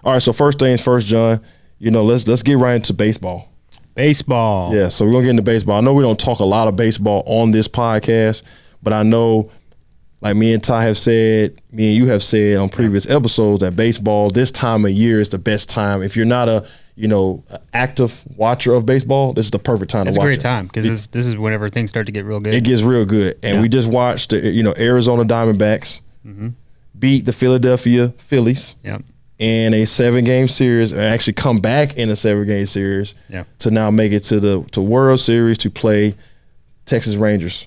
All right, so first things first, John. Let's get right into baseball. Baseball. Yeah, so we're gonna get into baseball. I know we don't talk a lot of baseball on this podcast, but I know, like me and Ty have said, me and you have said on previous episodes, that baseball this time of year is the best time. If you're not a active watcher of baseball, this is the perfect time to watch it. It's a great time because this is whenever things start to get real good. It gets real good, and we just watched the Arizona Diamondbacks beat the Philadelphia Phillies. Yep. In a 7-game series, and actually come back in a 7-game series to now make it to World Series to play Texas Rangers.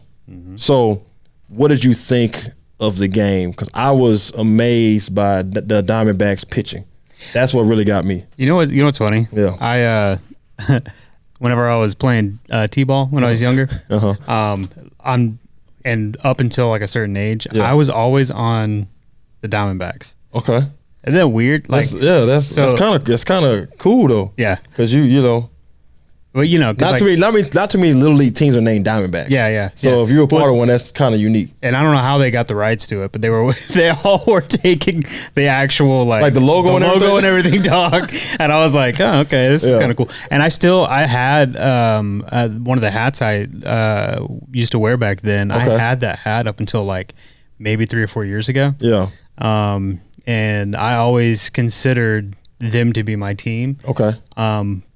So what did you think of the game? Because I was amazed by the Diamondbacks pitching. That's what really got me. You know what's funny? Yeah. I whenever I was playing t-ball when I was younger, and up until like a certain age, I was always on the Diamondbacks. Okay. Isn't that weird? Like, that's kind of cool though. Yeah, because well, not too many little league teams are named Diamondbacks. Yeah. So if you're a part of one, that's kind of unique. And I don't know how they got the rights to it, but they all were taking the actual like the logo and everything, dog. And I was like, oh, okay, this is kind of cool. And I had one of the hats I used to wear back then. Okay. I had that hat up until like maybe 3 or 4 years ago. Yeah. And I always considered them to be my team. Okay.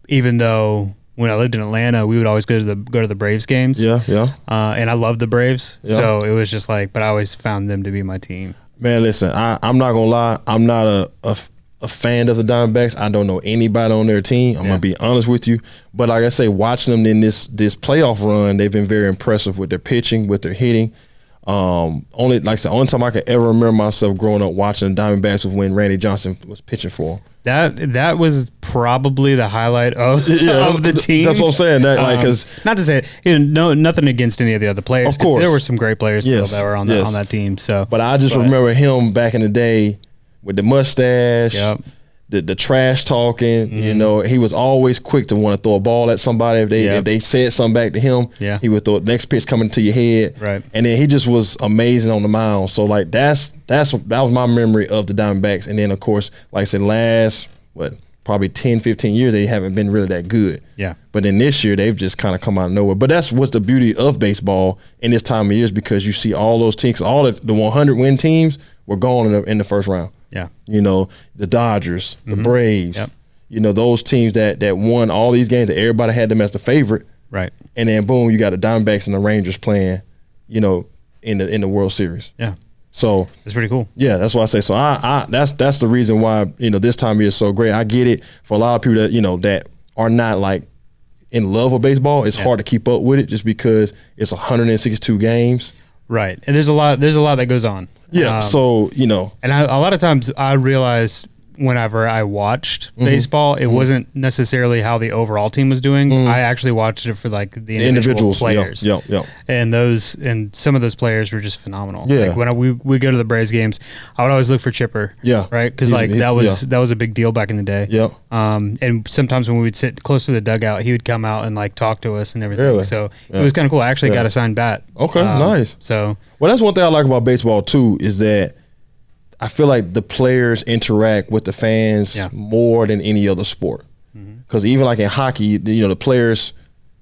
Even though when I lived in Atlanta, we would always go to the Braves games. Yeah. And I loved the Braves, so it was just like, but I always found them to be my team. Man, listen, I'm not gonna lie, I'm not a fan of the Diamondbacks. I don't know anybody on their team. I'm gonna be honest with you, but like I say, watching them in this playoff run, they've been very impressive with their pitching, with their hitting. Only time I could ever remember myself growing up watching the Diamondbacks was when Randy Johnson was pitching for them. That was probably the highlight of the team. That's what I'm saying. Because not to say nothing against any of the other players. Of course, there were some great players that were on that team. So, but I just remember him back in the day with the mustache. Yep. The trash talking, he was always quick to want to throw a ball at somebody if they said something back to him. Yeah. He would throw the next pitch coming to your head, right? And then he just was amazing on the mound. So like that was my memory of the Diamondbacks. And then of course, like I said, last probably 10, 15 years they haven't been really that good. Yeah. But then this year they've just kind of come out of nowhere. But that's what's the beauty of baseball in this time of year, is because you see all those teams, all the 100 win teams were gone in the first round. Yeah. The Dodgers, the Braves, those teams that won all these games, that everybody had them as the favorite. Right. And then boom, you got the Diamondbacks and the Rangers playing, in the World Series. Yeah. So it's pretty cool. Yeah, that's what I say. So that's the reason why, this time of year is so great. I get it. For a lot of people that, that are not like in love with baseball, it's hard to keep up with it just because it's 162 games. Right. And there's a lot that goes on. Yeah. So, and a lot of times I realized whenever I watched baseball, it wasn't necessarily how the overall team was doing. I actually watched it for like the individual players. Yeah. And some of those players were just phenomenal. Yeah. Like when we go to the Braves games, I would always look for Chipper. Yeah. Right. Because that was a big deal back in the day. Yeah. And sometimes when we would sit close to the dugout, he would come out and like talk to us and everything. Really? So it was kind of cool. I actually got a signed bat. Okay. Nice. So well, that's one thing I like about baseball too, is that I feel like the players interact with the fans more than any other sport. Because even like in hockey, the players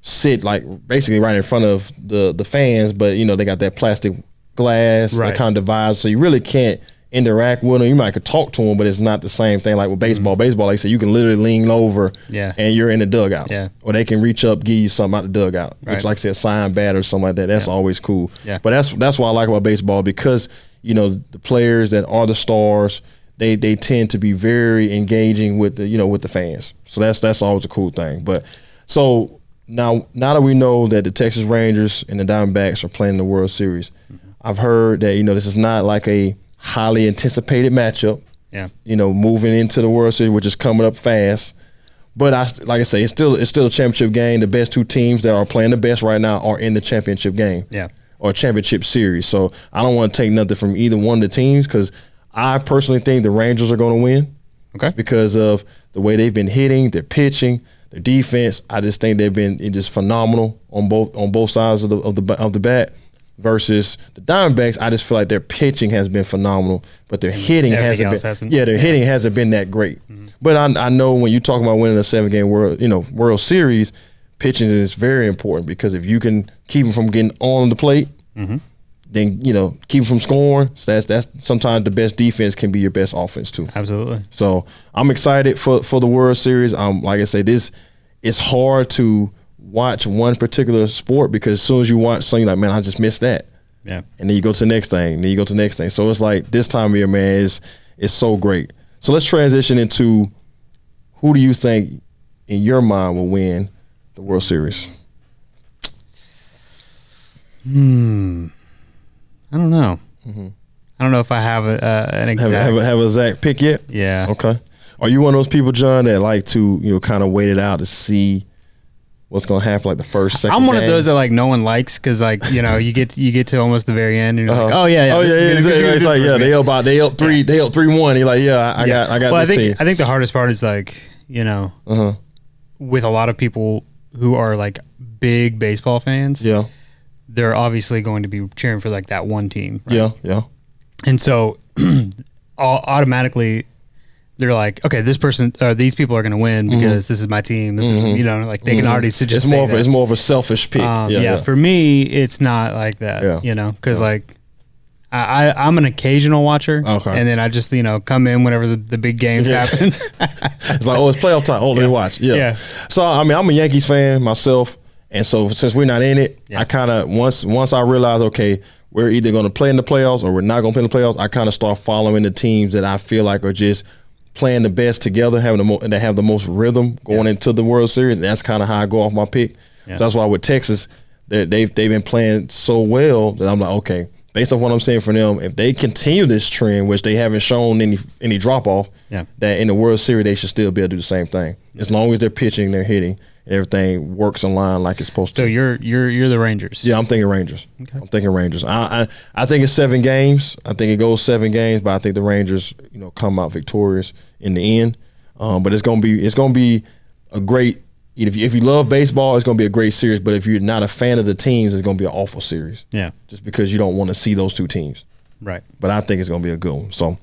sit like basically right in front of the fans, but they got that plastic glass that kind of divides, so you really can't interact with them. You might could talk to them, but it's not the same thing like with baseball. Baseball, like I said, you can literally lean over and you're in the dugout. Yeah. Or they can reach up, give you something out the dugout, which like I said, sign bat or something like that. That's always cool. Yeah. But that's what I like about baseball, because the players that are the stars, they tend to be very engaging with the fans. So that's always a cool thing. But so now that we know that the Texas Rangers and the Diamondbacks are playing the World Series, I've heard that this is not like a highly anticipated matchup. Yeah. Moving into the World Series, which is coming up fast. But like I say, it's still a championship game. The best two teams that are playing the best right now are in the championship game. Yeah. Or championship series. So I don't want to take nothing from either one of the teams, because I personally think the Rangers are going to win. Okay. Because of the way they've been hitting, their pitching, their defense. I just think they've been just phenomenal on both sides of the bat. Versus the Diamondbacks, I just feel like their pitching has been phenomenal, but their hitting hasn't been that great. But I know when you talk about winning a 7-game World Series, pitching is very important, because if you can keep them from getting on the plate, then keep them from scoring. So that's sometimes the best defense can be your best offense too. Absolutely. So I'm excited for the World Series. Like I say, it's hard to watch one particular sport, because as soon as you watch something, you're like, man, I just missed that. Yeah. And then you go to the next thing, then you go to the next thing. So it's like this time of year, man, is so great. So let's transition into, who do you think in your mind will win the World Series? I don't know. I don't know if I have an exact have a exact pick yet. Yeah. Okay. Are you one of those people, John, that like to kind of wait it out to see what's gonna happen, like the first, second? I'm one game? of those that like no one likes, because like you get to almost the very end and you're like, oh yeah, it's like they up 3-1. You're like, I got well, this team. I think the hardest part is like with a lot of people who are like big baseball fans, they're obviously going to be cheering for like that one team, right? Yeah. And so automatically they're like, okay, these people are going to win because this is my team. This is, like they can already suggest. It's more of a selfish pick. For me, it's not like that, because like I'm an occasional watcher, and then I just come in whenever the big games happen. It's like, it's playoff time. Let me watch. Yeah. So I mean, I'm a Yankees fan myself, and so since we're not in it, I kind of once I realize, okay, we're either going to play in the playoffs or we're not going to play in the playoffs, I kind of start following the teams that I feel like are just playing the best together, and they have the most rhythm going into the World Series. And that's kind of how I go off my pick. So that's why with Texas, they've been playing so well that I'm like, okay, based on what I'm seeing from them, if they continue this trend, which they haven't shown any drop off, that in the World Series they should still be able to do the same thing. As long as they're pitching, they're hitting, everything works in line like it's supposed to. So you're the Rangers. Yeah, I'm thinking Rangers. Okay. I'm thinking Rangers. I think it's 7 games. I think it goes 7 games, but I think the Rangers, come out victorious in the end. But it's gonna be a great. If you love baseball, it's gonna be a great series. But if you're not a fan of the teams, it's gonna be an awful series. Yeah. Just because you don't want to see those two teams. Right. But I think it's gonna be a good one. So